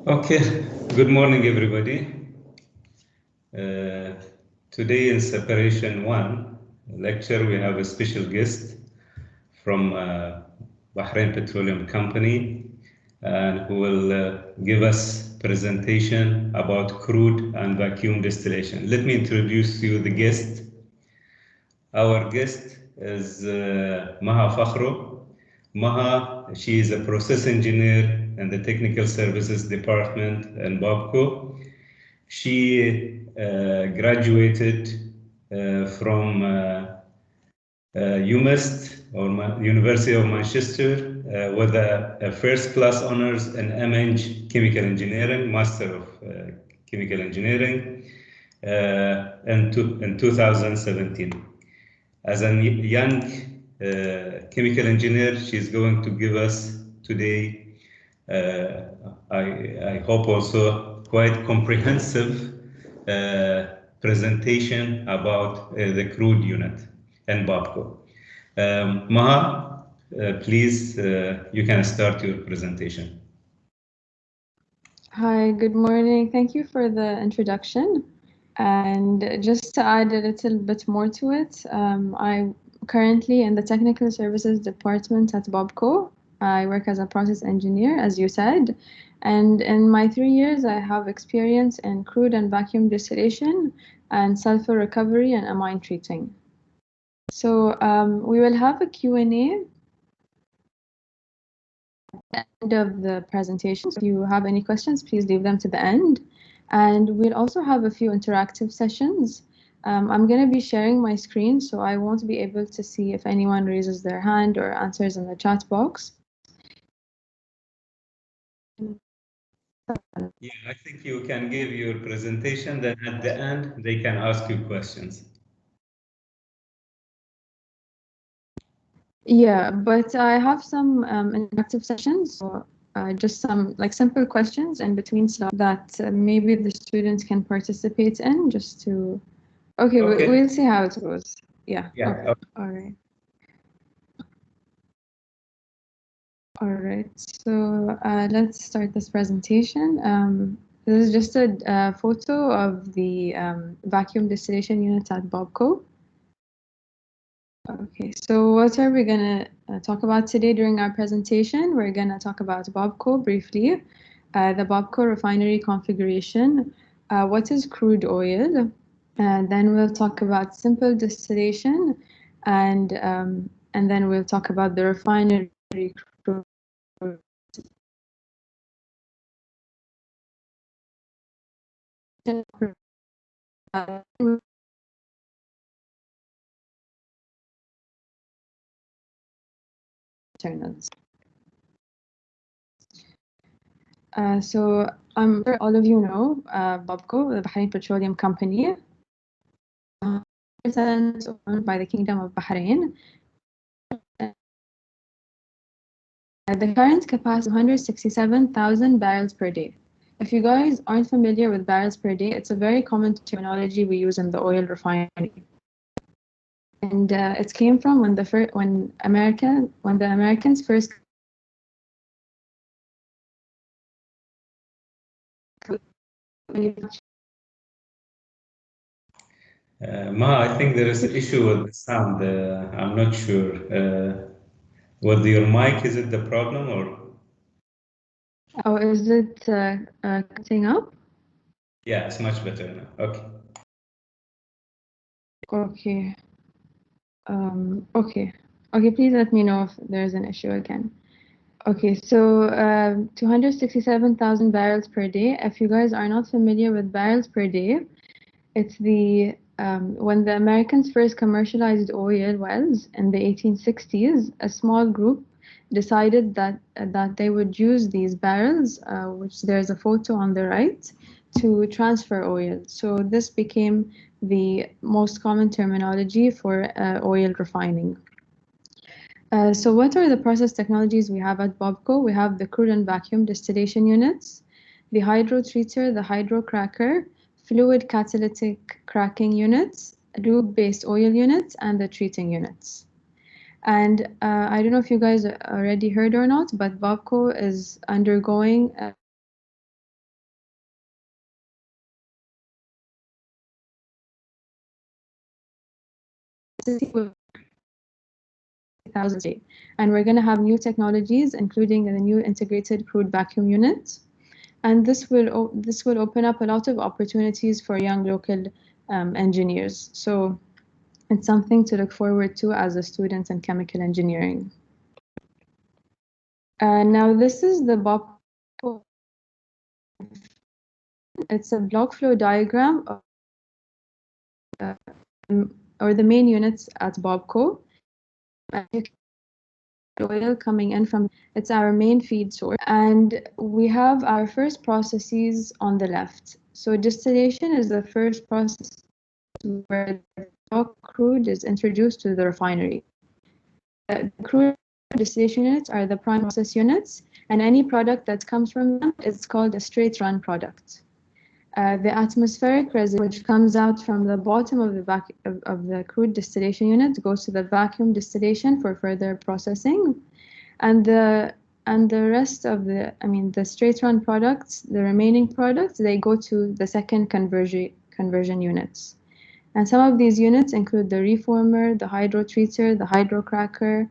Okay, good morning, everybody. Today in Separation 1 lecture, we have a special guest from Bahrain Petroleum Company, and who will give us presentation about crude and vacuum distillation. Let me introduce you the guest. Our guest is Maha Fakhro. Maha, she is a process engineer in the Technical Services Department in BAPCO. She graduated from UMEST, or University of Manchester, with a first class honors in MEng Chemical Engineering, Master of Chemical Engineering in 2017. As a young chemical engineer, she's going to give us today, I hope also quite comprehensive presentation about the crude unit and BAPCO. Maha, please, you can start your presentation. Hi, good morning. Thank you for the introduction. And just to add a little bit more to it, I'm currently in the Technical Services Department at BAPCO. I work as a process engineer, as you said. And in my 3 years, I have experience in crude and vacuum distillation and sulfur recovery and amine treating. So we will have a Q&A at the end of the presentation. So if you have any questions, please leave them to the end. And we'll also have a few interactive sessions. I'm going to be sharing my screen, so I won't be able to see if anyone raises their hand or answers in the chat box. Yeah, I think you can give your presentation, then at the end, they can ask you questions. Yeah, but I have some interactive sessions, so just some like simple questions in between stuff that maybe the students can participate in, just to. Okay, Okay. we'll see how it goes. Yeah. Yeah. Okay. All right. All right. So let's start this presentation. This is just a photo of the vacuum distillation unit at BAPCO. Okay, so what are we going to talk about today during our presentation? We're going to talk about BAPCO briefly, the BAPCO refinery configuration, what is crude oil, and then we'll talk about simple distillation, and then we'll talk about the refinery crude. So I'm sure all of you know BAPCO, the Bahrain Petroleum Company, 100% owned by the Kingdom of Bahrain. The current capacity is 167,000 barrels per day. If you guys aren't familiar with barrels per day, it's a very common terminology we use in the oil refinery. And it came from when the Americans first Ma, I think there is an issue with the sound. I'm not sure. With your mic, is it the problem or? Oh, is it cutting up? Yeah, it's much better now. Okay. Okay. Okay. Okay, please let me know if there's an issue again. Okay, so 267,000 barrels per day. If you guys are not familiar with barrels per day, it's the when the Americans first commercialized oil wells in the 1860s, a small group decided that they would use these barrels, which there's a photo on the right, to transfer oil. So this became the most common terminology for oil refining. So what are the process technologies we have at BAPCO? We have the crude and vacuum distillation units, the hydrotreater, the hydrocracker, fluid catalytic cracking units, lube-based oil units, and the treating units. And I don't know if you guys already heard or not, but BAPCO is undergoing electricity will be 1,000. And we're going to have new technologies, including the new integrated crude vacuum unit. And this will open up a lot of opportunities for young local engineers. So it's something to look forward to as a student in chemical engineering. Now this is the BAPCO. It's a block flow diagram of or the main units at BAPCO. Oil coming in from, it's our main feed source. And we have our first processes on the left. So distillation is the first process where the raw crude is introduced to the refinery. The crude distillation units are the prime process units, and any product that comes from them is called a straight run product. The atmospheric residue, which comes out from the bottom of the crude distillation unit, goes to the vacuum distillation for further processing, and the rest of the straight run products, the remaining products, they go to the second conversion units. And some of these units include the reformer, the hydrotreater, the hydrocracker,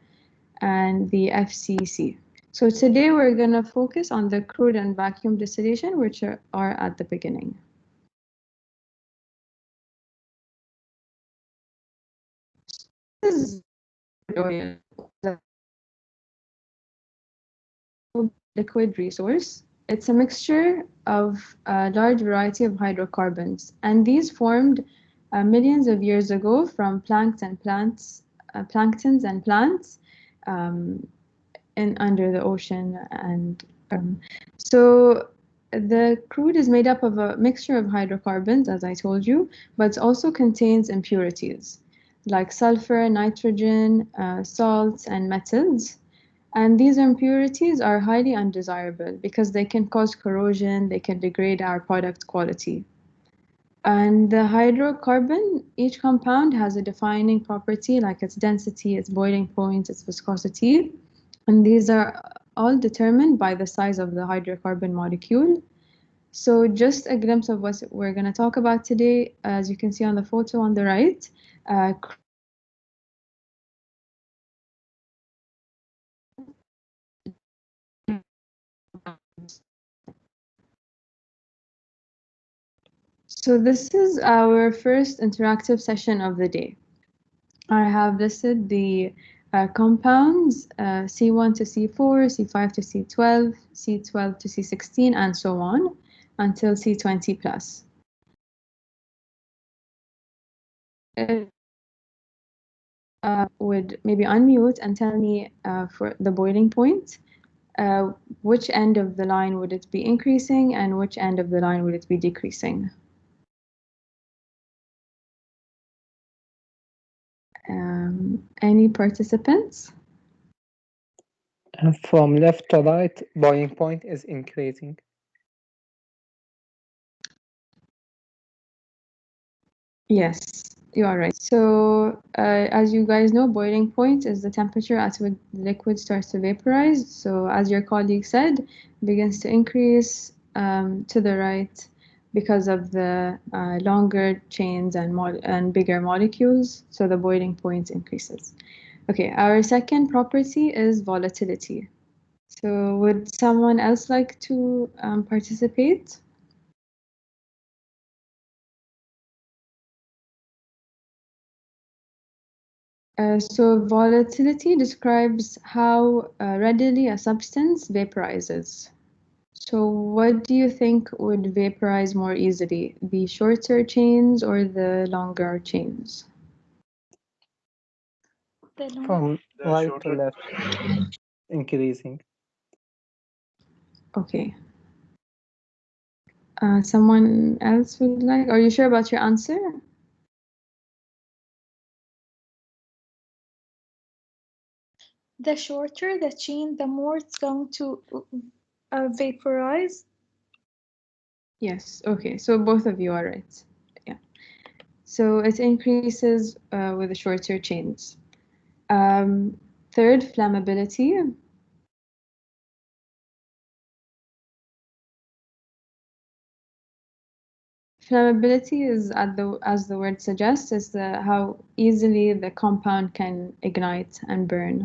and the FCC. So today we're going to focus on the crude and vacuum distillation, which are at the beginning. This is oil, the liquid resource. It's a mixture of a large variety of hydrocarbons, and these formed millions of years ago from planktons and plants under the ocean. And so the crude is made up of a mixture of hydrocarbons, as I told you, but also contains impurities like sulfur, nitrogen, salts, and metals. And these impurities are highly undesirable because they can cause corrosion, they can degrade our product quality. And the hydrocarbon, each compound has a defining property like its density, its boiling point, its viscosity. And these are all determined by the size of the hydrocarbon molecule. So just a glimpse of what we're going to talk about today. As you can see on the photo on the right, so this is our first interactive session of the day. I have listed the compounds C1 to C4, C5 to C12, C12 to C16, and so on until C20 plus. Would maybe unmute and tell me for the boiling point, which end of the line would it be increasing and which end of the line would it be decreasing? Any participants? From left to right, boiling point is increasing. Yes, you are right. So as you guys know, boiling point is the temperature at which the liquid starts to vaporize. So as your colleague said, begins to increase to the right because of the longer chains and bigger molecules. So the boiling point increases. Okay, our second property is volatility. So would someone else like to participate? So volatility describes how readily a substance vaporizes. So what do you think would vaporize more easily, the shorter chains or the longer chains? From right to left, increasing. Okay. Someone else would like, are you sure about your answer? The shorter the chain, the more it's going to vaporize. Yes, okay, so both of you are right. Yeah. So it increases with the shorter chains. Third, flammability. flammability is as the word suggests, is how easily the compound can ignite and burn.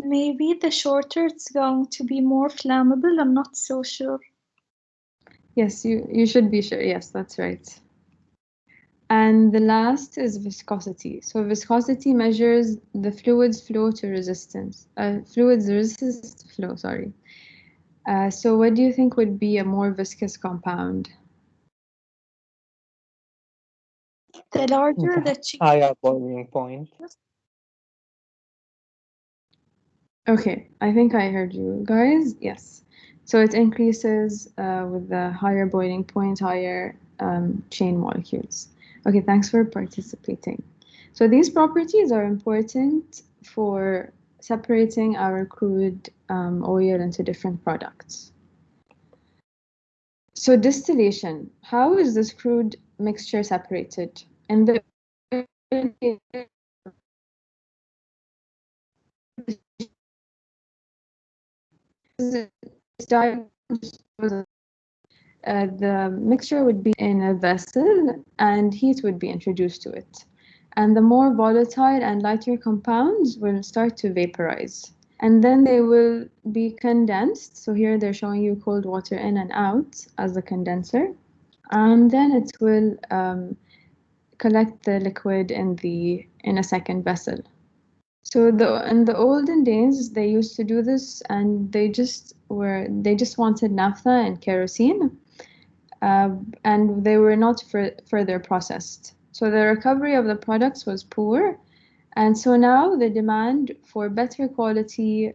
Maybe the shorter it's going to be more flammable. I'm not so sure. Yes, you should be sure. Yes, that's right. And the last is viscosity. So viscosity measures the fluid's flow to resistance. Fluid's resist flow, sorry. So what do you think would be a more viscous compound? The larger the change. Higher boiling point. Okay, I think I heard you guys. Yes. So it increases with the higher boiling point, higher chain molecules. Okay, thanks for participating. So these properties are important for separating our crude oil into different products. So distillation, how is this crude mixture separated? In the the mixture would be in a vessel and heat would be introduced to it. And the more volatile and lighter compounds will start to vaporize. And then they will be condensed. So here they're showing you cold water in and out as the condenser. And then it will collect the liquid in a second vessel. So in the olden days, they used to do this, and they just wanted naphtha and kerosene, and they were not further processed. So the recovery of the products was poor, and so now the demand for better quality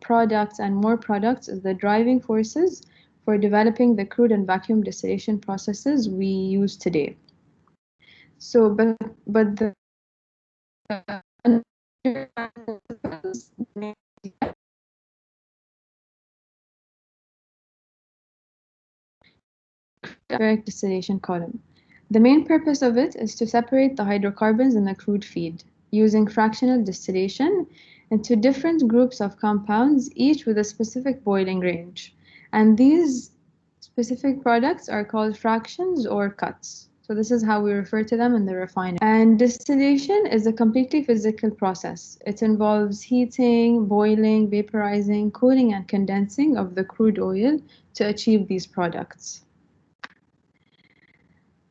products and more products is the driving forces for developing the crude and vacuum distillation processes we use today. So, but the direct distillation column. The main purpose of it is to separate the hydrocarbons in the crude feed using fractional distillation into different groups of compounds, each with a specific boiling range. And these specific products are called fractions or cuts. So this is how we refer to them in the refinery. And distillation is a completely physical process. It involves heating, boiling, vaporizing, cooling, and condensing of the crude oil to achieve these products.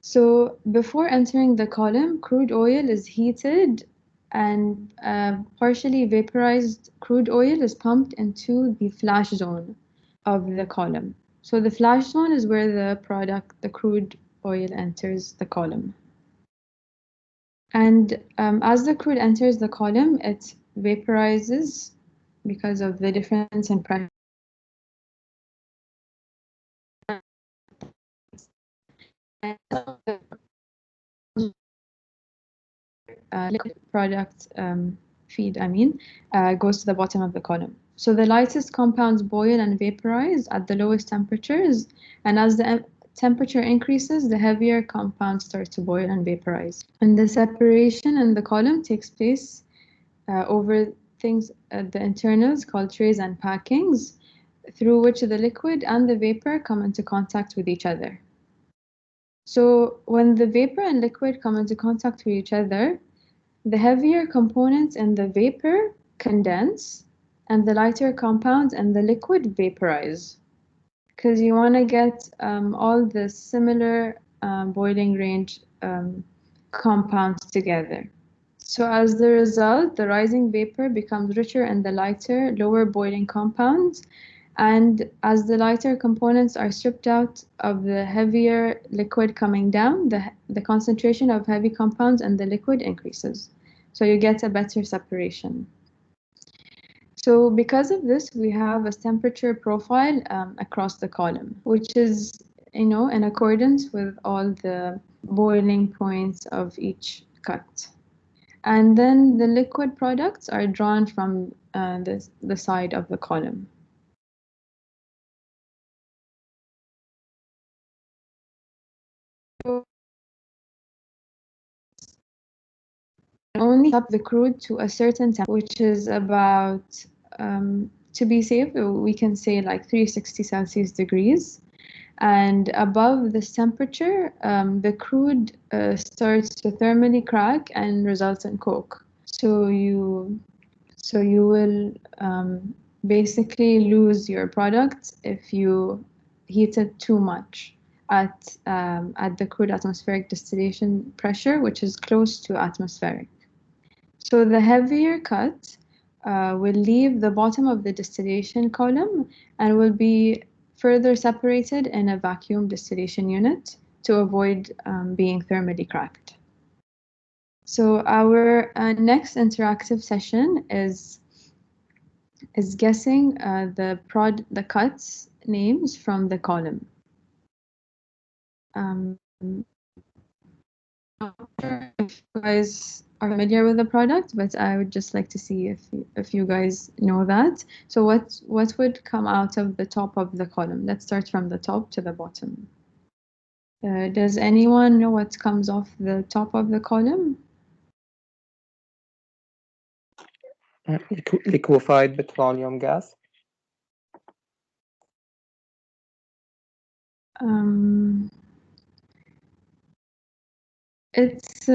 So before entering the column, crude oil is heated and partially vaporized crude oil is pumped into the flash zone of the column. So the flash zone is where the crude oil enters the column. And as the crude enters the column, it vaporizes because of the difference in pressure. Liquid product feed, goes to the bottom of the column. So the lightest compounds boil and vaporize at the lowest temperatures, and as the temperature increases, the heavier compounds start to boil and vaporize. And the separation in the column takes place over things at the internals called trays and packings, through which the liquid and the vapor come into contact with each other. So when the vapor and liquid come into contact with each other, the heavier components in the vapor condense, and the lighter compounds in the liquid vaporize. Because you want to get all the similar boiling range compounds together. So as the result, the rising vapor becomes richer in the lighter, lower boiling compounds, and as the lighter components are stripped out of the heavier liquid coming down, the concentration of heavy compounds in the liquid increases. So you get a better separation. So because of this, we have a temperature profile across the column, which is, in accordance with all the boiling points of each cut. And then the liquid products are drawn from the side of the column. Only up the crude to a certain temperature, which is about to be safe, we can say like 360 Celsius degrees. And above this temperature, the crude starts to thermally crack and results in coke. So you will basically lose your product if you heat it too much at the crude atmospheric distillation pressure, which is close to atmospheric. So the heavier cut will leave the bottom of the distillation column and will be further separated in a vacuum distillation unit to avoid being thermally cracked. So our next interactive session is guessing the cuts names from the column. I'm not sure if you guys are familiar with the product, but I would just like to see if you guys know that. So what would come out of the top of the column? Let's start from the top to the bottom. Does anyone know what comes off the top of the column? Liquefied petroleum gas. It's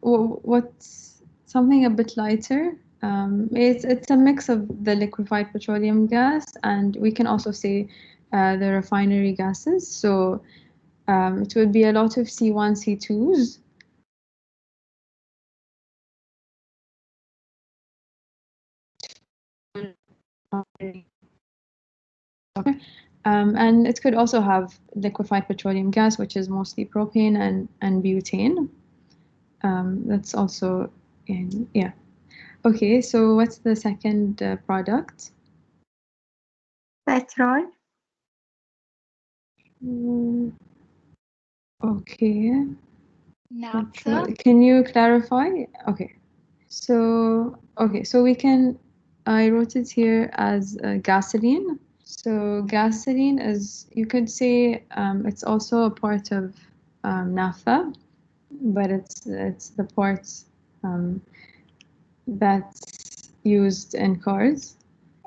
what's something a bit lighter. It's a mix of the liquefied petroleum gas, and we can also say the refinery gases. So it would be a lot of C1, C2s. And it could also have liquefied petroleum gas, which is mostly propane and butane. That's also yeah. Okay, so what's the second product? Petrol. Okay. Naphtha. Can you clarify? Okay. So we can, I wrote it here as gasoline. So gasoline is, you could say, it's also a part of naphtha, but it's the parts that's used in cars.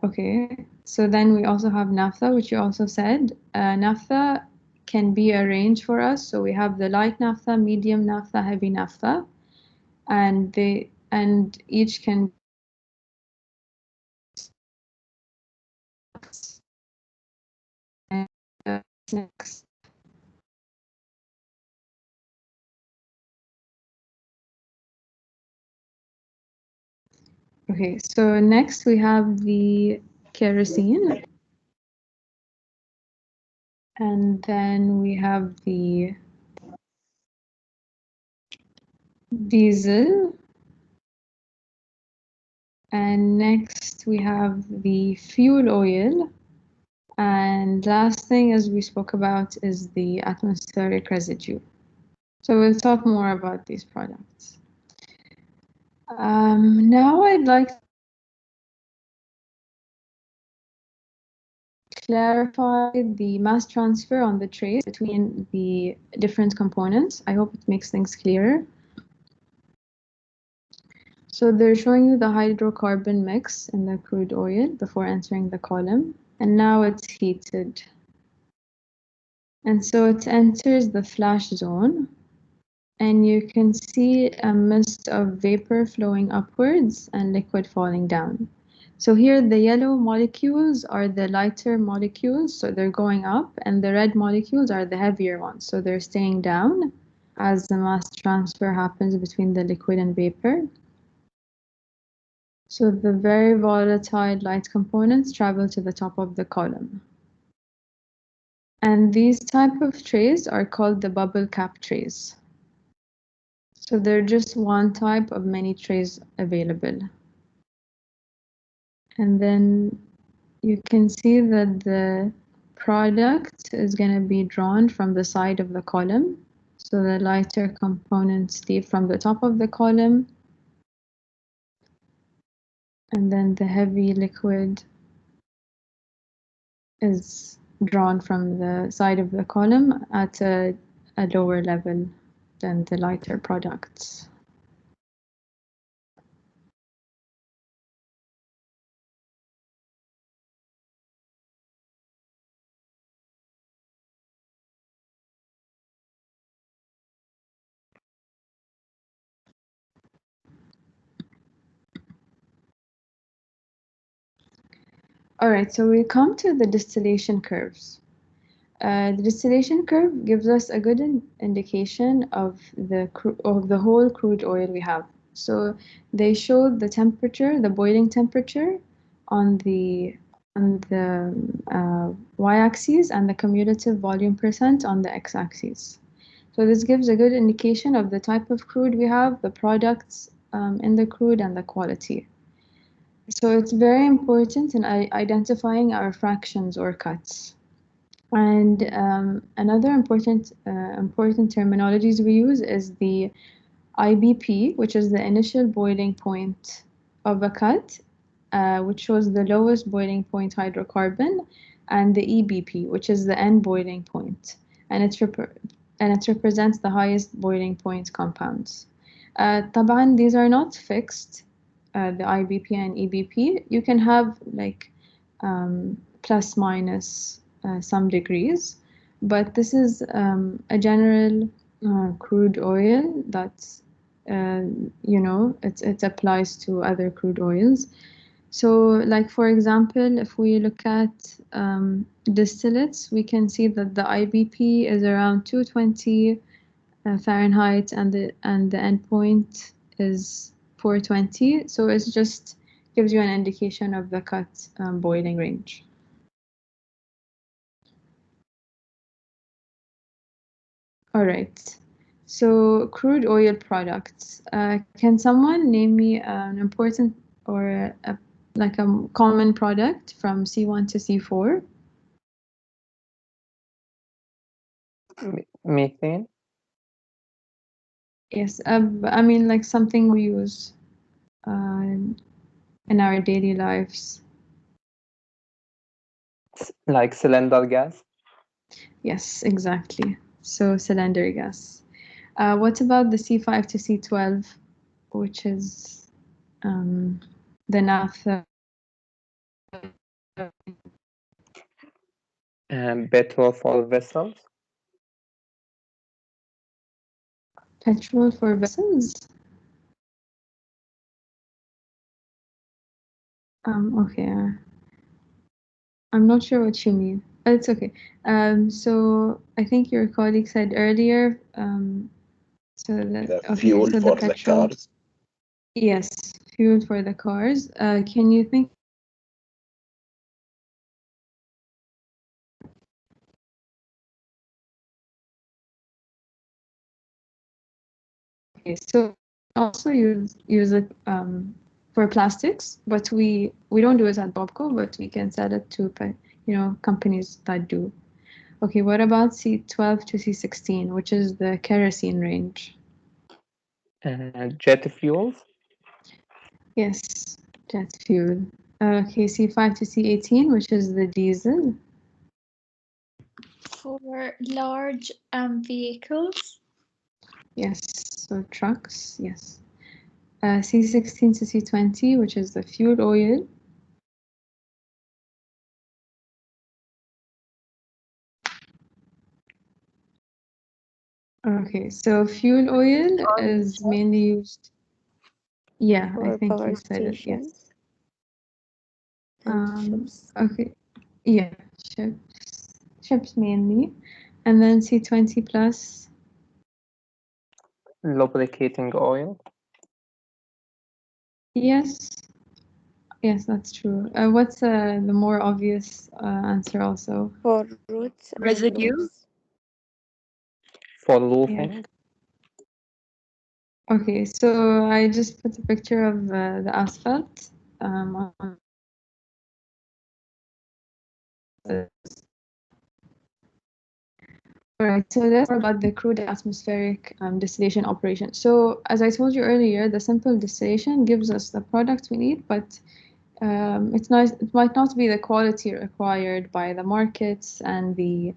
Okay, so then we also have naphtha, which you also said. Naphtha can be arranged for us. So we have the light naphtha, medium naphtha, heavy naphtha, and each can next. Okay, so next we have the kerosene. And then we have the diesel. And next we have the fuel oil. And last thing, as we spoke about, is the atmospheric residue. So we'll talk more about these products. Now I'd like to clarify the mass transfer on the trace between the different components. I hope it makes things clearer. So they're showing you the hydrocarbon mix in the crude oil before entering the column. And now it's heated. And so it enters the flash zone. And you can see a mist of vapor flowing upwards and liquid falling down. So here the yellow molecules are the lighter molecules, so they're going up, and the red molecules are the heavier ones, so they're staying down as the mass transfer happens between the liquid and vapor. So the very volatile light components travel to the top of the column. And these type of trays are called the bubble cap trays. So they're just one type of many trays available. And then you can see that the product is going to be drawn from the side of the column. So the lighter components leave from the top of the column. And then the heavy liquid is drawn from the side of the column at a lower level than the lighter products. All right, so we come to the distillation curves. The distillation curve gives us a good indication of the whole crude oil we have. So they show the temperature, the boiling temperature, on the y-axis and the cumulative volume percent on the x-axis. So this gives a good indication of the type of crude we have, the products in the crude, and the quality. So it's very important in identifying our fractions or cuts. And another important terminologies we use is the IBP, which is the initial boiling point of a cut, which shows the lowest boiling point hydrocarbon, and the EBP, which is the end boiling point, and it represents the highest boiling point compounds. طبعا these are not fixed, the IBP and EBP. You can have like plus minus some degrees, but this is a general crude oil that it applies to other crude oils. So, like for example, if we look at distillates, we can see that the IBP is around 220 Fahrenheit, and the endpoint is 420. So it just gives you an indication of the cut boiling range. All right. So crude oil products. Can someone name me an important or like a common product from C1 to C4? Methane. Yes, I mean like something we use in our daily lives. Like cylinder gas. Yes, exactly. So cylinder gas. What about the C5 to C12, which is the naphtha? Petrol for vessels. Petrol for vessels? Okay. I'm not sure what you mean, but it's okay. So I think your colleague said earlier, so that The fuel so for the the petrol. cars. Yes, fuel for the cars. Can you think? Okay, so also use it for plastics, but we don't do it at BAPCO, but we can sell it to companies that do. Okay, what about C12 to C16, which is the kerosene range? Jet fuels. Yes, jet fuel. Okay, C5 to C18, which is the diesel. For large vehicles. Yes, so trucks, yes. C16 to C20, which is the fuel oil. Okay, so fuel oil is mainly used. Yeah, I For think power you said it, yes. stations and ships. Okay, yeah, ships mainly. And then C20 plus. Lubricating oil. Yes, that's true. What's the more obvious answer also? For roads and Residue? roofs. For roofing. Okay, so I just put a picture of the asphalt. Alright, so that's about the crude atmospheric distillation operation. So as I told you earlier, the simple distillation gives us the product we need, but it might not be the quality required by the markets and the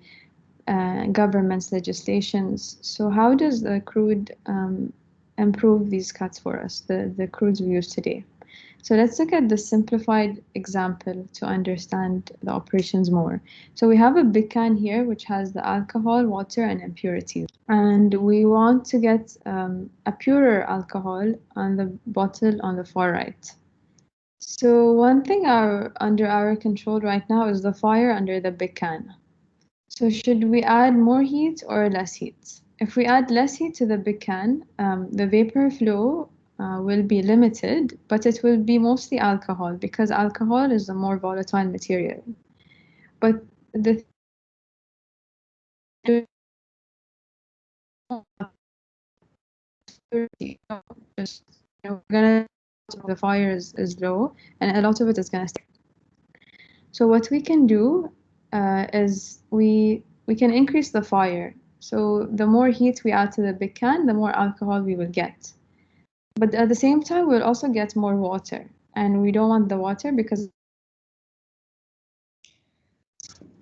government's legislations. So how does the crude improve these cuts for us, the crudes we use today? So let's look at the simplified example to understand the operations more. So we have a big can here, which has the alcohol, water, and impurities. And we want to get a purer alcohol on the bottle on the far right. So one thing under our control right now is the fire under the big can. So should we add more heat or less heat? If we add less heat to the big can, the vapor flow will be limited, but it will be mostly alcohol because alcohol is a more volatile material. But the just we're gonna the fire is low and a lot of it is gonna stay. So what we can do is we can increase the fire. So the more heat we add to the big can, the more alcohol we will get. But at the same time, we'll also get more water, and we don't want the water because.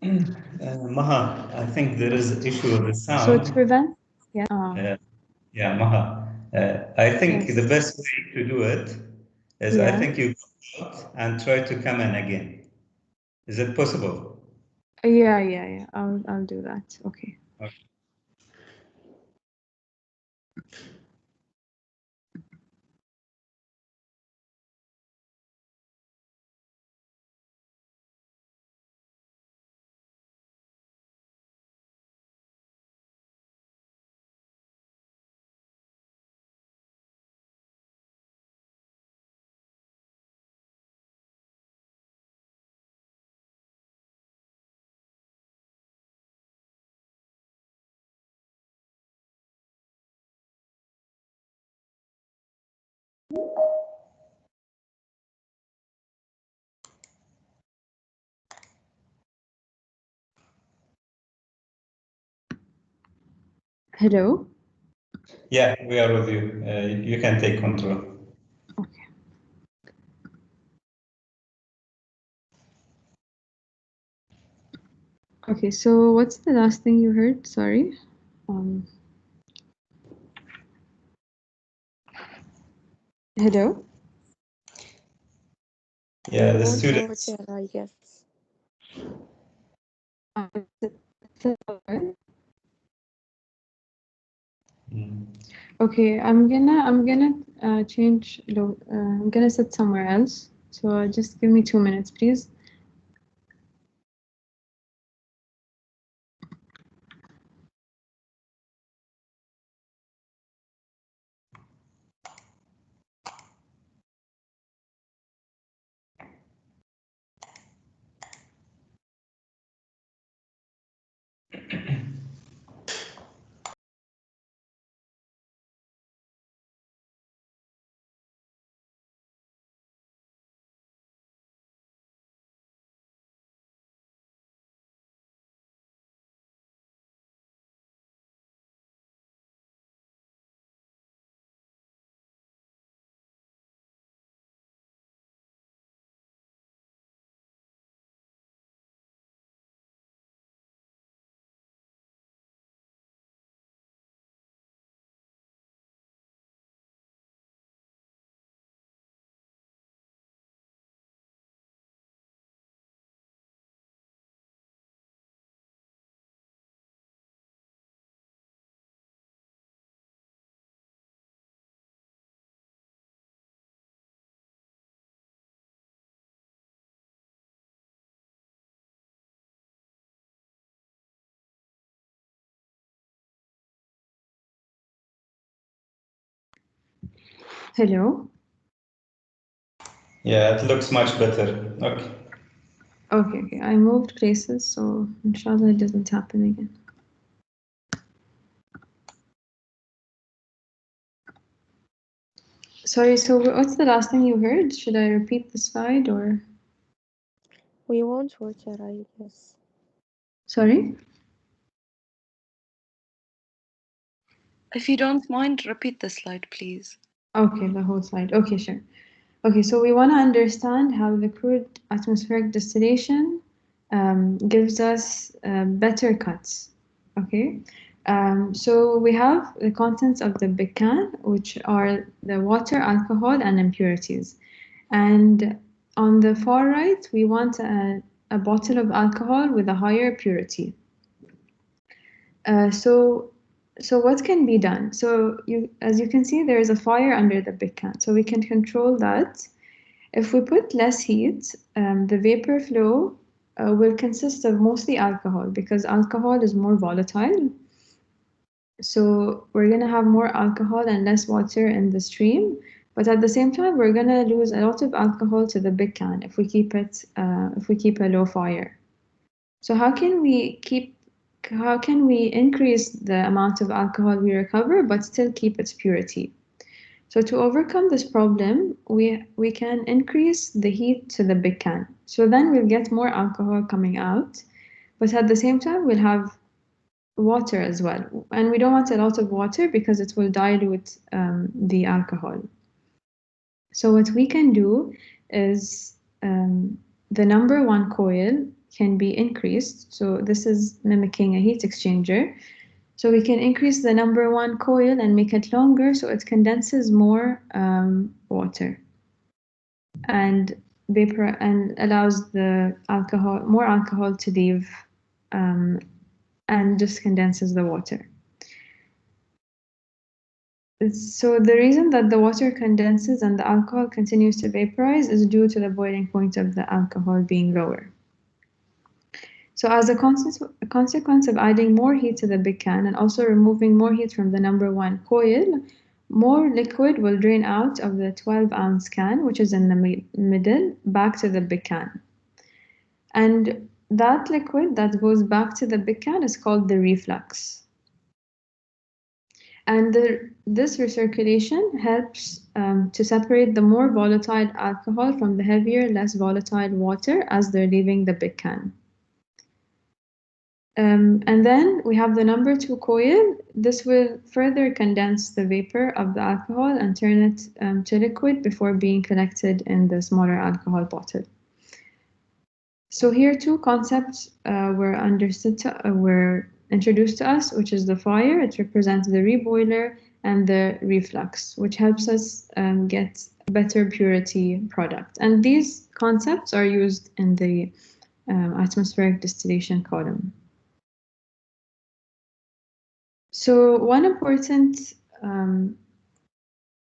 Maha, I think there is an issue with the So sound. to prevent, yeah. Yeah, Maha. I think Yes. the best way to do it is I Yeah. think you go out and try to come in again. Is it possible? Yeah. I'll do that. Okay. Hello. Yeah, we are with you. You can take control. Okay. Okay. So what's the last thing you heard? Sorry. Hello. Yeah, We the want students. water, I guess. Okay, I'm gonna change. I'm gonna sit somewhere else. So just give me 2 minutes, please. Hello. Yeah, it looks much better. Okay. Okay. I moved places, so inshallah it doesn't happen again. Sorry. So what's the last thing you heard? Should I repeat the slide or? We want water, I guess. Sorry. If you don't mind, repeat the slide, please. Okay, the whole slide. Okay, sure. Okay, so we want to understand how the crude atmospheric distillation gives us better cuts. Okay, so we have the contents of the big can, which are the water, alcohol, and impurities. And on the far right, we want a bottle of alcohol with a higher purity. So what can be done? So as you can see, there is a fire under the big can, so we can control that. If we put less heat, the vapor flow will consist of mostly alcohol because alcohol is more volatile. So we're going to have more alcohol and less water in the stream, but at the same time, we're going to lose a lot of alcohol to the big can if we keep a low fire. So how can we increase the amount of alcohol we recover but still keep its purity? So to overcome this problem, we can increase the heat to the big can. So then we'll get more alcohol coming out, but at the same time, we'll have water as well. And we don't want a lot of water because it will dilute the alcohol. So what we can do is the number one coil can be increased. So this is mimicking a heat exchanger. So we can increase the number one coil and make it longer so it condenses more water and vapor and allows the more alcohol to leave and just condenses the water. So the reason that the water condenses and the alcohol continues to vaporize is due to the boiling point of the alcohol being lower. So as a consequence of adding more heat to the big can and also removing more heat from the number one coil, more liquid will drain out of the 12-ounce can, which is in the middle, back to the big can. And that liquid that goes back to the big can is called the reflux. And this recirculation helps to separate the more volatile alcohol from the heavier, less volatile water as they're leaving the big can. And then we have the number two coil. This will further condense the vapor of the alcohol and turn it to liquid before being collected in the smaller alcohol bottle. So here two concepts were introduced to us, which is the fire. It represents the reboiler, and the reflux, which helps us get better purity product. And these concepts are used in the atmospheric distillation column. So one important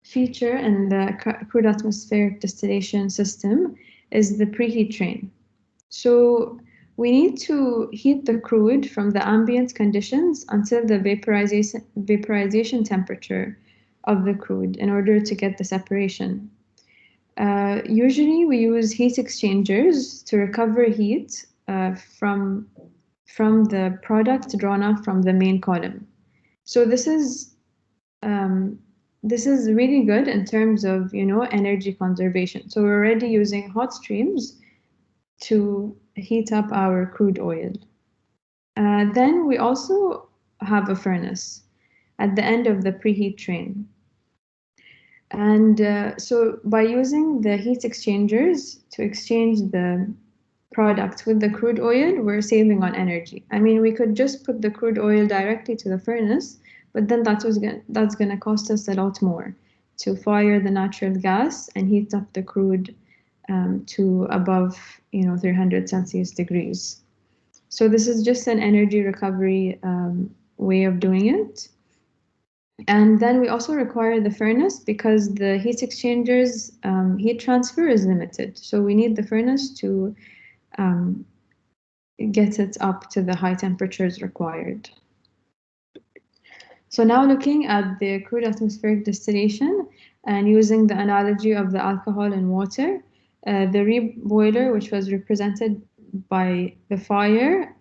feature in the crude atmospheric distillation system is the preheat train. So we need to heat the crude from the ambient conditions until the vaporization temperature of the crude in order to get the separation. Usually we use heat exchangers to recover heat from the product drawn off from the main column. So this is really good in terms of energy conservation. So we're already using hot streams to heat up our crude oil. Then we also have a furnace at the end of the preheat train. And so by using the heat exchangers to exchange the product with the crude oil, we're saving on energy. I mean, we could just put the crude oil directly to the furnace, but then that's going to cost us a lot more to fire the natural gas and heat up the crude to above 300 Celsius degrees. So this is just an energy recovery way of doing it. And then we also require the furnace because the heat exchangers heat transfer is limited. So we need the furnace to get it up to the high temperatures required. So now looking at the crude atmospheric distillation and using the analogy of the alcohol and water, the reboiler, which was represented by the fire,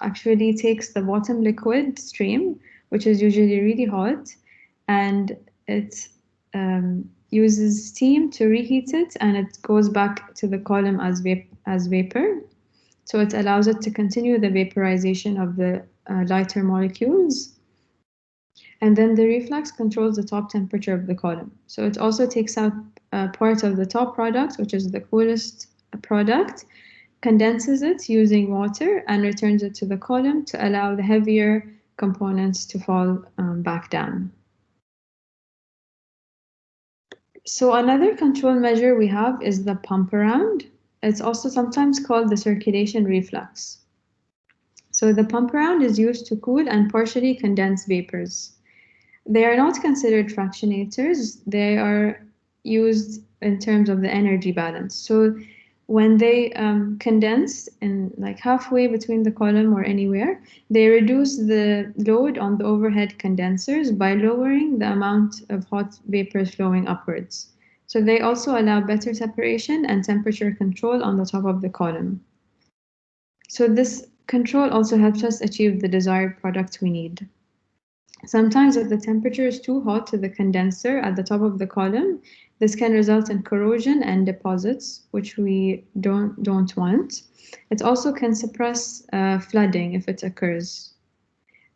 actually takes the bottom liquid stream, which is usually really hot, and it uses steam to reheat it, and it goes back to the column as vapor. So it allows it to continue the vaporization of the lighter molecules. And then the reflux controls the top temperature of the column. So it also takes out part of the top product, which is the coolest product, condenses it using water, and returns it to the column to allow the heavier components to fall back down. So another control measure we have is the pump around. It's also sometimes called the circulation reflux. So the pump around is used to cool and partially condense vapors. They are not considered fractionators. They are used in terms of the energy balance. So when they condense in like halfway between the column or anywhere, they reduce the load on the overhead condensers by lowering the amount of hot vapors flowing upwards. So they also allow better separation and temperature control on the top of the column. So this control also helps us achieve the desired product we need. Sometimes if the temperature is too hot to the condenser at the top of the column, this can result in corrosion and deposits, which we don't want. It also can suppress flooding if it occurs.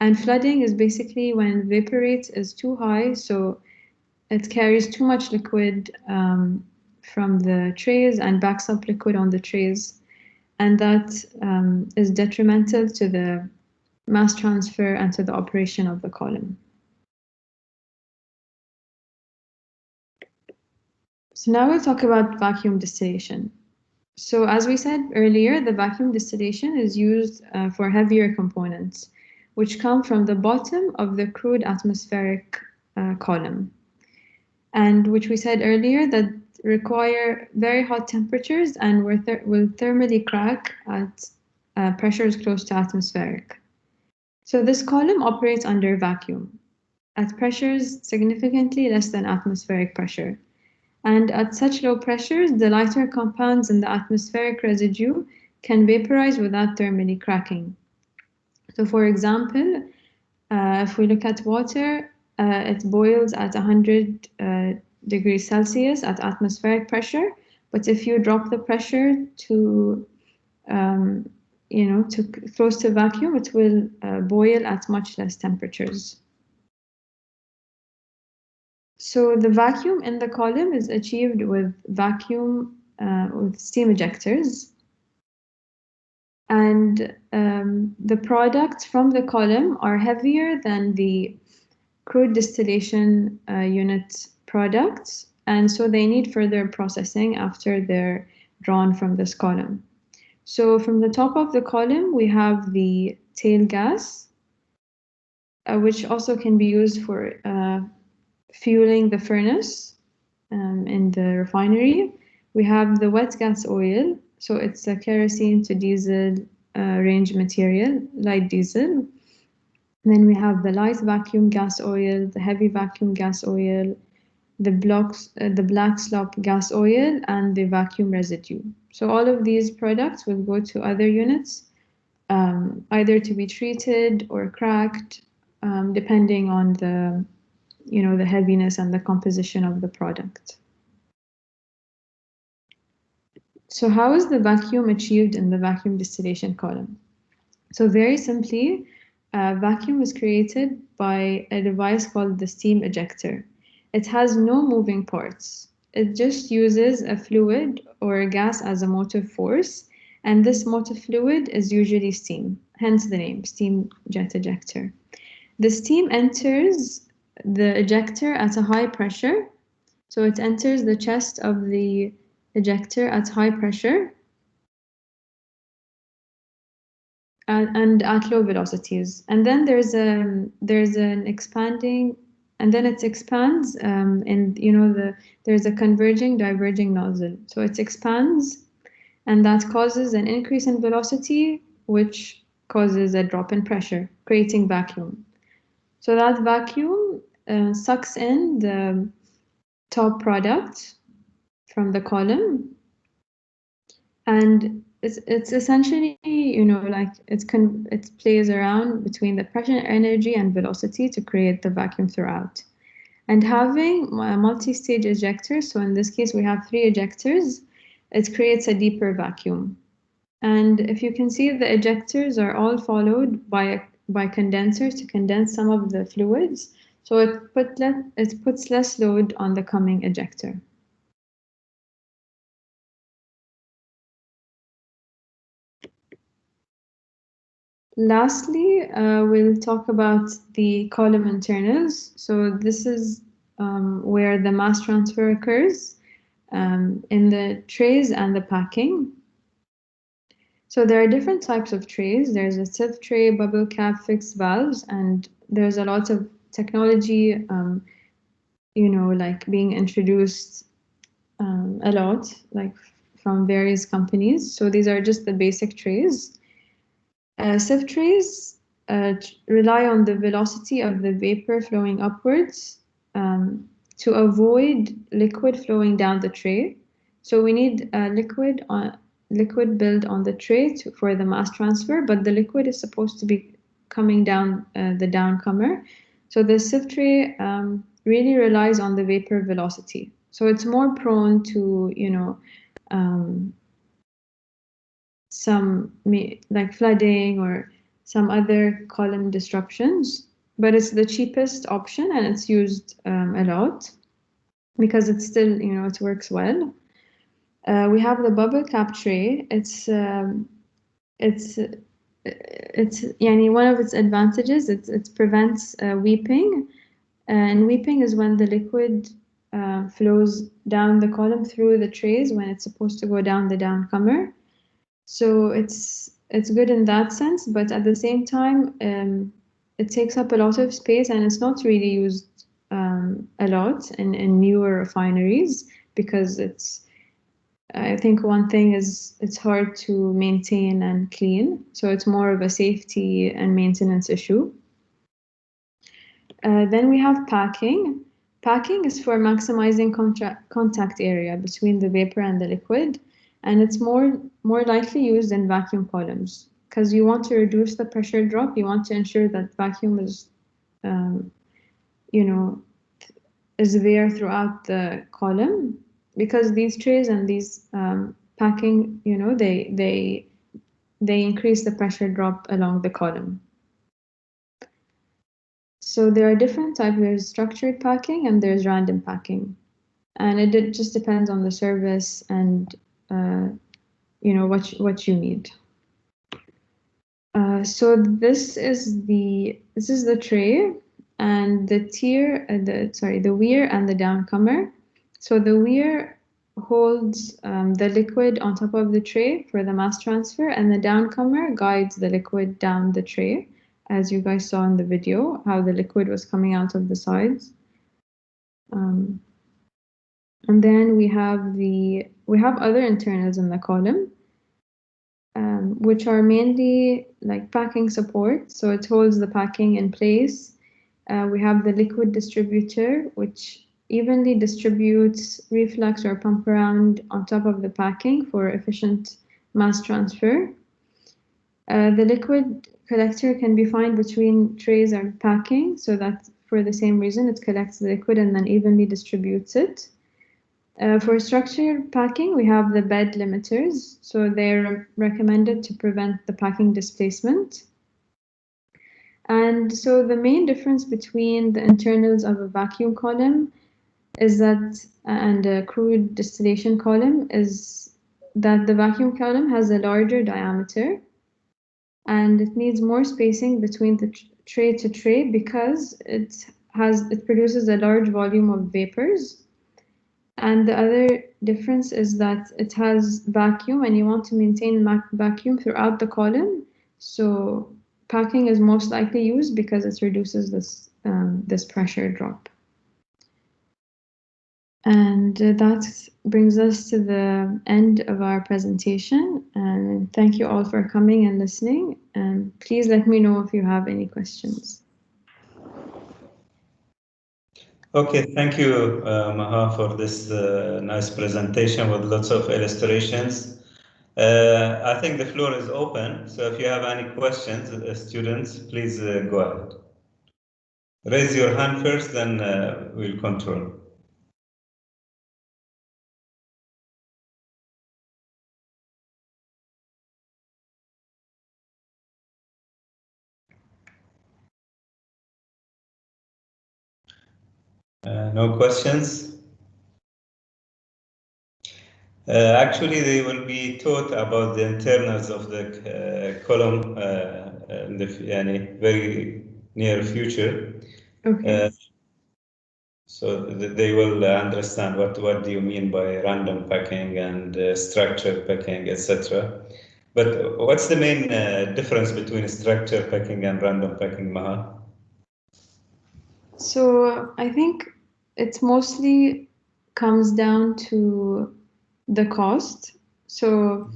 And flooding is basically when vapor rate is too high, so it carries too much liquid from the trays and backs up liquid on the trays. And that is detrimental to the mass transfer and to the operation of the column. So now we'll talk about vacuum distillation. So as we said earlier, the vacuum distillation is used for heavier components, which come from the bottom of the crude atmospheric column, and which we said earlier that require very hot temperatures and will thermally crack at pressures close to atmospheric. So this column operates under vacuum at pressures significantly less than atmospheric pressure. And at such low pressures, the lighter compounds in the atmospheric residue can vaporize without thermally cracking. So for example, if we look at water, it boils at 100 degrees Celsius at atmospheric pressure. But if you drop the pressure to close to vacuum, it will boil at much less temperatures. So the vacuum in the column is achieved with with steam ejectors. And the products from the column are heavier than the crude distillation unit products. And so they need further processing after they're drawn from this column. So from the top of the column, we have the tail gas, which also can be used for fueling the furnace in the refinery. We have the wet gas oil, so it's a kerosene to diesel range material, light diesel. Then we have the light vacuum gas oil, the heavy vacuum gas oil, the black slop gas oil, and the vacuum residue. So all of these products will go to other units, either to be treated or cracked, depending on the heaviness and the composition of the product. So how is the vacuum achieved in the vacuum distillation column? So very simply, vacuum is created by a device called the steam ejector. It has no moving parts. It just uses a fluid or a gas as a motive force, and this motive fluid is usually steam, hence the name, steam jet ejector. The steam enters the ejector at a high pressure, so it enters the chest of the ejector at high pressure and at low velocities. And then there's an expanding, and then it expands, and there's a converging, diverging nozzle. So it expands, and that causes an increase in velocity, which causes a drop in pressure, creating vacuum. So that vacuum sucks in the top product from the column, and it's essentially, it plays around between the pressure, energy, and velocity to create the vacuum throughout. And having a multi-stage ejector, so in this case we have 3 ejectors, it creates a deeper vacuum. And if you can see, the ejectors are all followed by condensers to condense some of the fluids, so it puts less load on the coming ejector. Lastly, we'll talk about the column internals. So this is where the mass transfer occurs in the trays and the packing. So there are different types of trays. There's a sieve tray, bubble cap, fixed valves, and there's a lot of technology, being introduced a lot, like from various companies. So these are just the basic trays. Sieve trays rely on the velocity of the vapor flowing upwards to avoid liquid flowing down the tray. So we need liquid built on the tray for the mass transfer, but the liquid is supposed to be coming down the downcomer. So the sieve tray really relies on the vapor velocity. So it's more prone to, some like flooding or some other column disruptions, but it's the cheapest option and it's used a lot because it's still, it works well. We have the bubble cap tray. It's one of its advantages. It prevents weeping, and weeping is when the liquid flows down the column through the trays when it's supposed to go down the downcomer. So it's good in that sense, but at the same time, it takes up a lot of space and it's not really used a lot in newer refineries because I think one thing is it's hard to maintain and clean, so it's more of a safety and maintenance issue. Then we have packing. Packing is for maximizing contact area between the vapor and the liquid, and it's more likely used in vacuum columns because you want to reduce the pressure drop. You want to ensure that vacuum is, is there throughout the column, because these trays and these packing, they increase the pressure drop along the column. So there are different types. There's structured packing and there's random packing, and it just depends on the service and what you need. So this is the tray and the tier, the weir and the downcomer. So the weir holds the liquid on top of the tray for the mass transfer, and the downcomer guides the liquid down the tray, as you guys saw in the video, how the liquid was coming out of the sides. And then we have other internals in the column, which are mainly like packing support. So it holds the packing in place. We have the liquid distributor, which evenly distributes reflux or pump around on top of the packing for efficient mass transfer. The liquid collector can be found between trays and packing, so that for the same reason it collects the liquid and then evenly distributes it. For structured packing, we have the bed limiters, so they're recommended to prevent the packing displacement. And so the main difference between the internals of a vacuum column and a crude distillation column is that the vacuum column has a larger diameter and it needs more spacing between the tray to tray because it produces a large volume of vapors. And the other difference is that it has vacuum and you want to maintain vacuum throughout the column. So packing is most likely used because it reduces this pressure drop. And that brings us to the end of our presentation. And thank you all for coming and listening. And please let me know if you have any questions. Okay, thank you, Maha, for this nice presentation with lots of illustrations. I think the floor is open, so if you have any questions, students, please go ahead. Raise your hand first, then we'll control. No questions? Actually, they will be taught about the internals of the column in the very near future. Okay. So they will understand what do you mean by random packing and structured packing, etc. But what's the main difference between structured packing and random packing, Maha? So I think it's mostly comes down to the cost. So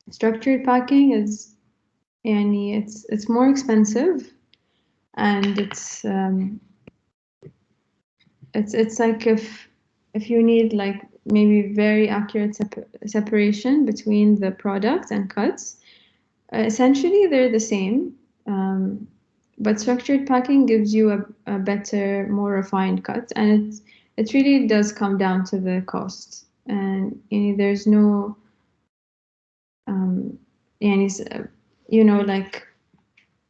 structured packing is, it's more expensive, and it's like if you need like maybe very accurate separation between the product and cuts, essentially they're the same. But structured packing gives you a better, more refined cut, and it really does come down to the cost. And there's no, like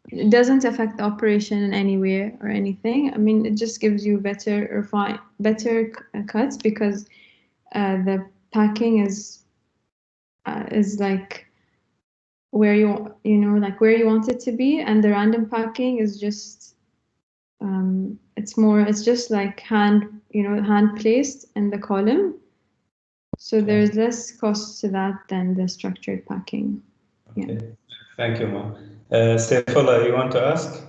it doesn't affect the operation in any way or anything. I mean, it just gives you better cuts because the packing is like where like where you want it to be, and the random packing is just it's just like hand placed in the column. So there's less cost to that than the structured packing. Okay. Thank you, Ma. Saifullah, you want to ask?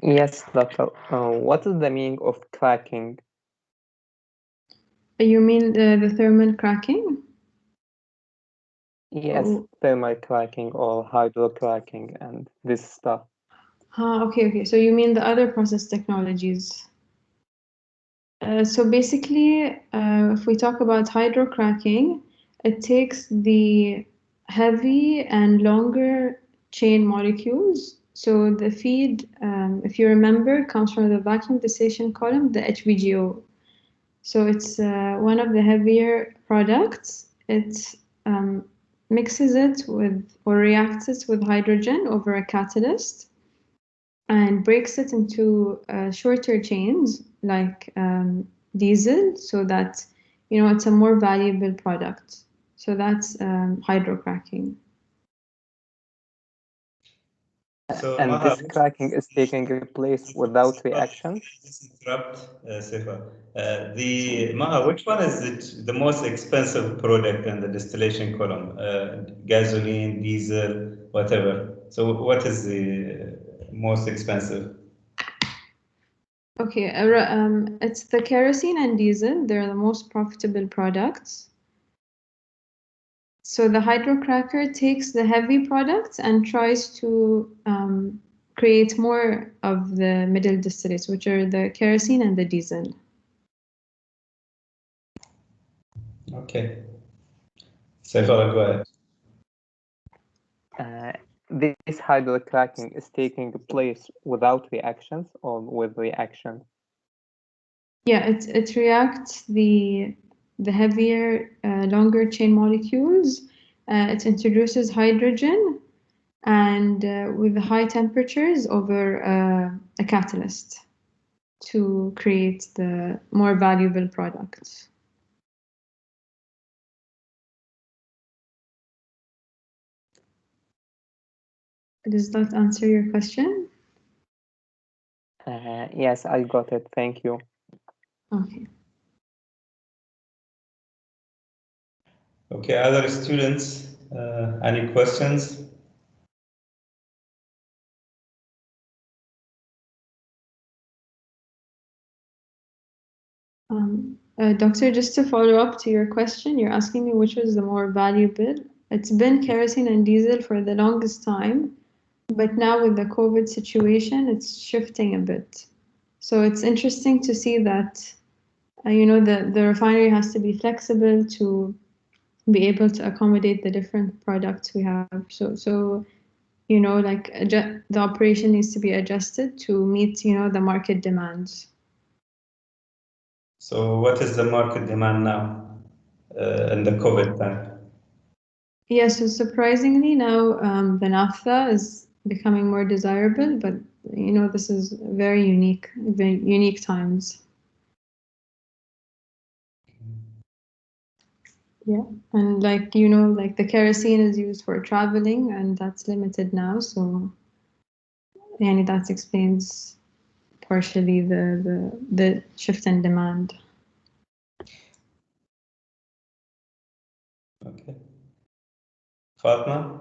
Yes, doctor. What is the meaning of cracking? You mean the thermal cracking? Yes, Oh. thermal cracking or hydro cracking and this stuff. Okay. So you mean the other process technologies? So basically, if we talk about hydrocracking, it takes the heavy and longer chain molecules. So the feed, if you remember, comes from the vacuum distillation column, the HVGO. So it's one of the heavier products. It mixes it with or reacts it with hydrogen over a catalyst and breaks it into shorter chains like diesel, so that it's a more valuable product. So that's hydrocracking. So, And Maha, this cracking is taking place without reaction? interrupt, Sifa. Maha, which one is the most expensive product in the distillation column? Gasoline, diesel, whatever. So what is the most expensive? Okay, it's the kerosene and diesel. They're the most profitable products. So the hydrocracker takes the heavy products and tries to create more of the middle distillates, which are the kerosene and the diesel. Okay. Saifullah, go ahead. This hydrocracking is taking place without reactions or with reaction? Yeah, it reacts the heavier, longer chain molecules. It introduces hydrogen and with high temperatures over a catalyst to create the more valuable products. Does that answer your question? Yes, I got it. Thank you. Okay. Okay, other students, any questions? Doctor, just to follow up to your question, you're asking me which was the more valuable. It's been kerosene and diesel for the longest time, but now with the COVID situation, it's shifting a bit. So it's interesting to see that, the refinery has to be flexible to be able to accommodate the different products we have. So like the operation needs to be adjusted to meet, the market demands. So what is the market demand now in the COVID time? Yeah, so surprisingly now the naphtha is becoming more desirable, but this is very unique times. Yeah, and like like the kerosene is used for traveling, and that's limited now. So, and that explains partially the shift in demand. Okay. Fatma?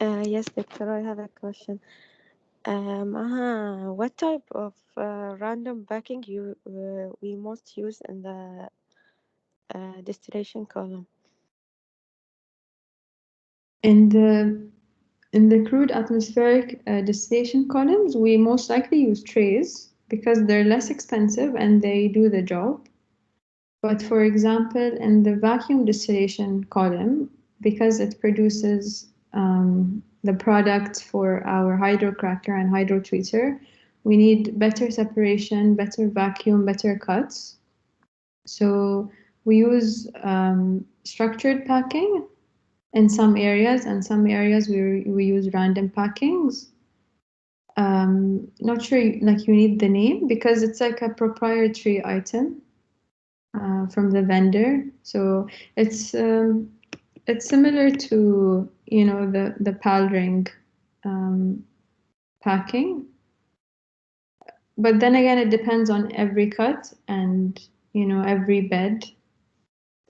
Yes, doctor, I have a question. What type of random packing we most use in the distillation column? In the crude atmospheric distillation columns, we most likely use trays because they're less expensive and they do the job. But for example, in the vacuum distillation column, because it produces the product for our hydrocracker and hydrotreater, we need better separation, better vacuum, better cuts. So we use structured packing in some areas, and some areas we use random packings. Not sure like you need the name because it's like a proprietary item from the vendor. So it's similar to the PAL ring packing, but then again it depends on every cut and every bed.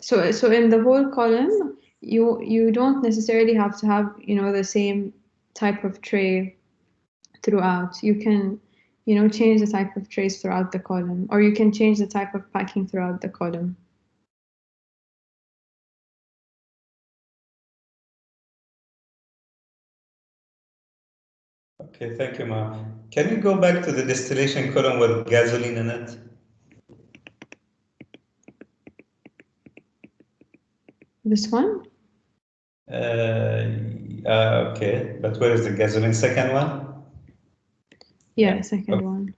So in the whole column, you don't necessarily have to have the same type of tray throughout. You can change the type of trays throughout the column, or you can change the type of packing throughout the column. Okay, thank you, Ma. Can you go back to the distillation column with gasoline in it? This one? Okay, but where is the gasoline? Second one? Yeah, second Okay. one.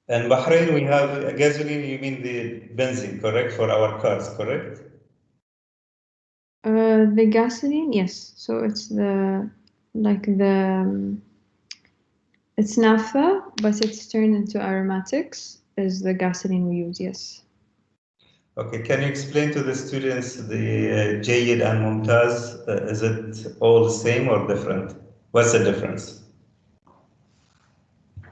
And Bahrain, we have gasoline, you mean the benzene, correct? For our cars, correct? The gasoline, yes. So it's it's naphtha, but it's turned into aromatics, is the gasoline we use, yes. Okay, can you explain to the students the Jayid and Mumtaz? Is it all the same or different? What's the difference?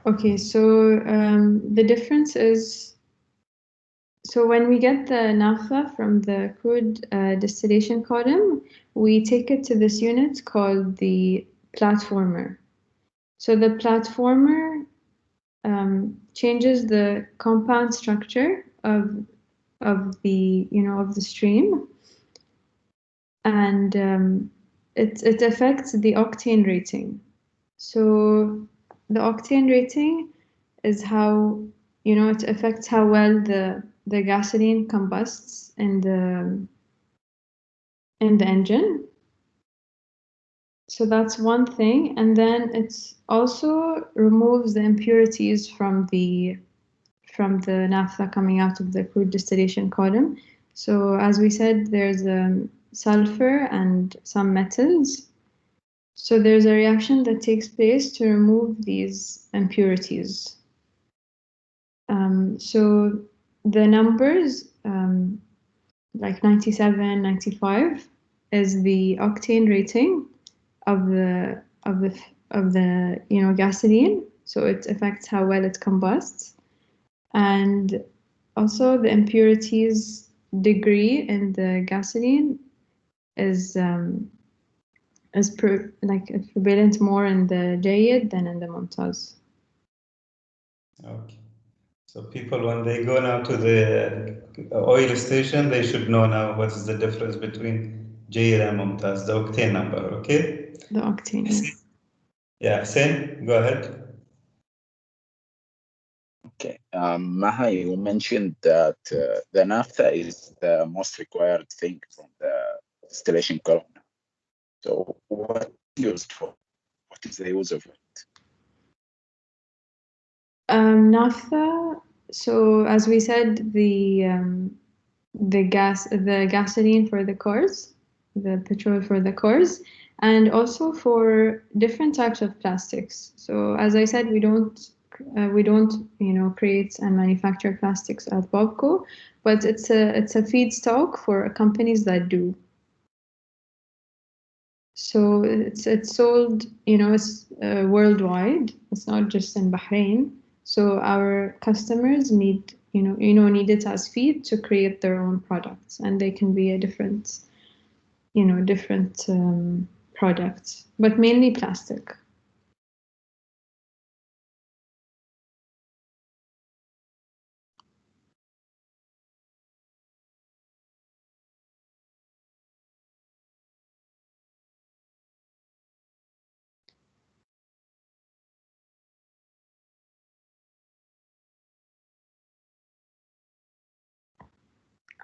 Okay, so the difference is, so when we get the naphtha from the crude distillation column, we take it to this unit called the platformer. So the platformer changes the compound structure of the of the stream, and it affects the octane rating. So the octane rating is how it affects how well the gasoline combusts in the engine. So that's one thing, and then it's also removes the impurities from the naphtha coming out of the crude distillation column. So as we said, there's sulfur and some metals. So there's a reaction that takes place to remove these impurities. So the numbers, like 97, 95, is the octane rating of the gasoline. So it affects how well it combusts, and also the impurities degree in the gasoline is prevalent more in the Jayid than in the Mumtaz. Okay. So people, when they go now to the oil station, they should know now what is the difference between Jayid and Mumtaz, the octane number, okay? The octane, yes. Yeah, Hussein, go ahead. Okay, Maha, you mentioned that the naphtha is the most required thing from the distillation column. So what used for? What is the use of it? Naphtha. So as we said, the gasoline for the cars, the petrol for the cars, and also for different types of plastics. So as I said, we don't create and manufacture plastics at BAPCO, but it's a feedstock for companies that do. So it's sold, it's worldwide. It's not just in Bahrain. So our customers need it as feed to create their own products, and they can be a different products, but mainly plastic.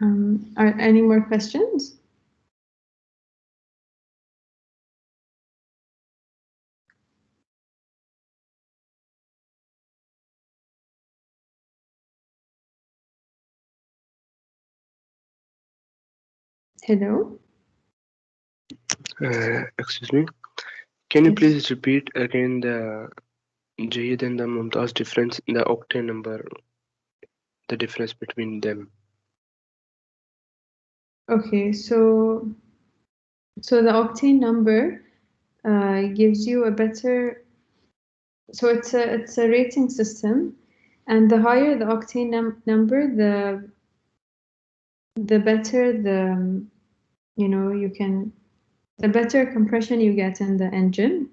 Are any more questions? Hello? Excuse me. Can you Yes. please repeat again the Jayid and the Mumtaz difference, the octane number, the difference between them? Okay, so the octane number gives you a better, so it's a rating system, and the higher the octane number, the better the the better compression you get in the engine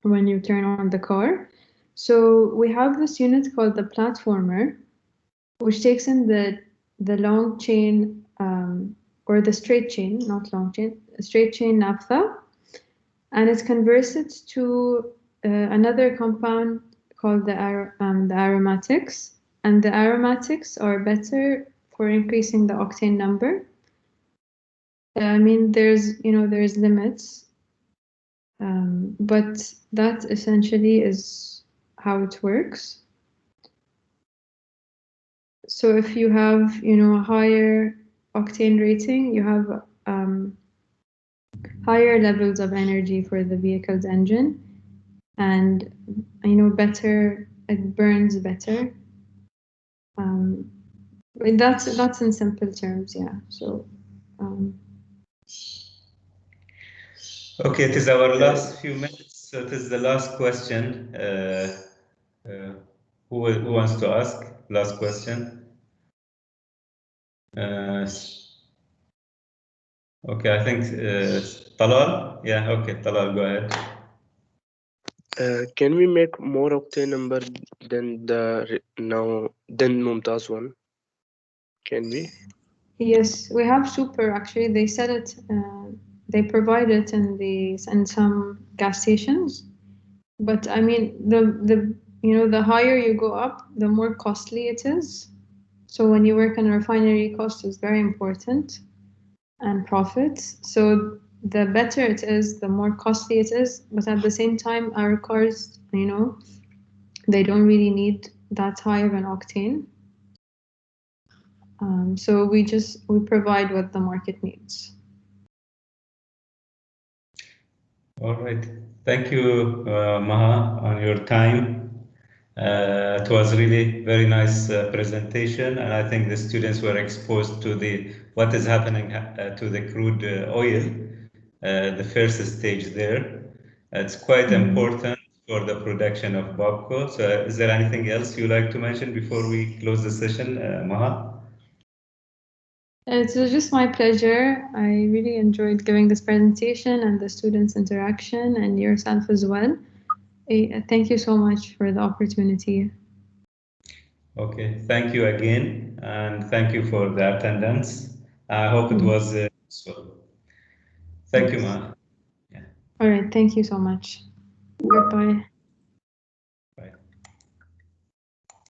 when you turn on the car. So we have this unit called the platformer, which takes in the long chain or the straight chain, not long chain, straight chain naphtha, and it converts it to another compound called the aromatics, and the aromatics are better for increasing the octane number. I mean, there's limits, but that essentially is how it works. So if you have, a higher octane rating, you have higher levels of energy for the vehicle's engine, and better, it burns better. That's in simple terms, yeah. So okay, it is our last few minutes, so it is the last question. Who wants to ask last question? Okay, I think Talal. Yeah, okay, Talal, go ahead. Can we make more octane number than than Mumtaz one? Can we? yes, we have super. Actually, they said it. They provide it in some gas stations. But I mean, the higher you go up, the more costly it is. So when you work in a refinery, cost is very important, and profits. So the better it is, the more costly it is. But at the same time, our cars, they don't really need that high of an octane. So we provide what the market needs. All right. Thank you, Maha, on your time. It was really very nice presentation, and I think the students were exposed to what is happening to the crude oil, the first stage there. It's quite important for the production of BAPCO. So is there anything else you'd like to mention before we close the session, Maha? It was just my pleasure. I really enjoyed giving this presentation and the students' interaction, and yourself as well. Thank you so much for the opportunity. Okay, thank you again, and thank you for the attendance. I hope it was useful. Thank you, Maha. All right, thank you so much. Goodbye.